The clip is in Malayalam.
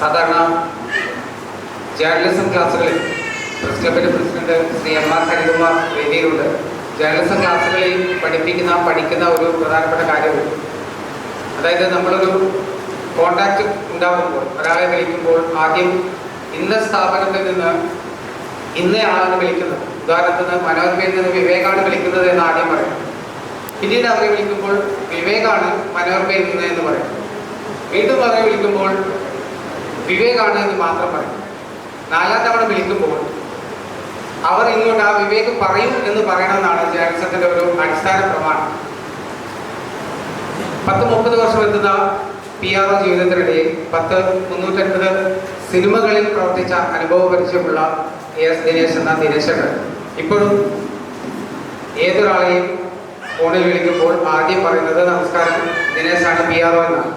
സാധാരണ ജേർണലിസം ക്ലാസ്സുകളിൽ പ്രസ് ക്ലബിൻ്റെ പ്രസിഡന്റ് ശ്രീ M.R. ഹരികുമാർ വേദിയിലുണ്ട്. ജേർണലിസം ക്ലാസ്സുകളിൽ പഠിക്കുന്ന ഒരു പ്രധാനപ്പെട്ട കാര്യവും, അതായത് നമ്മളൊരു കോണ്ടാക്റ്റ് ഉണ്ടാകുമ്പോൾ, ഒരാളെ വിളിക്കുമ്പോൾ ആദ്യം ഇന്ന സ്ഥാപനത്തിൽ നിന്ന് ഇന്നയാളാണ് വിളിക്കുന്നത്. ഉദാഹരണത്തിന് മനോരമയിൽ നിന്ന് വിവേകാണ് വിളിക്കുന്നത് എന്ന് ആദ്യം പറയും. പിന്നീട് അവരെ വിളിക്കുമ്പോൾ വിവേകാണ് മനോരമയിൽ നിന്ന് എന്ന് പറയും. വീണ്ടും അവരെ വിളിക്കുമ്പോൾ വിവേകാണ് എന്ന് മാത്രം പറയും. നാലാം തവണ വിളിക്കുമ്പോൾ അവർ ഇങ്ങോട്ട് ആ വിവേക് പറയും എന്ന് പറയണമെന്നാണ് ജേർണലിസത്തിന്റെ ഒരു അടിസ്ഥാന പ്രമാണം. 10-30 വർഷം എത്തുന്ന PRO ജീവിതത്തിനിടയിൽ 350 സിനിമകളിൽ പ്രവർത്തിച്ച അനുഭവ പരിചയമുള്ള AS ദിനേശ് എന്ന ദിനേശന് ഇപ്പോഴും ഏതൊരാളെയും ഫോണിൽ വിളിക്കുമ്പോൾ ആദ്യം പറയുന്നത് നമസ്കാരം ദിനേശാണ് PRO എന്നാണ്.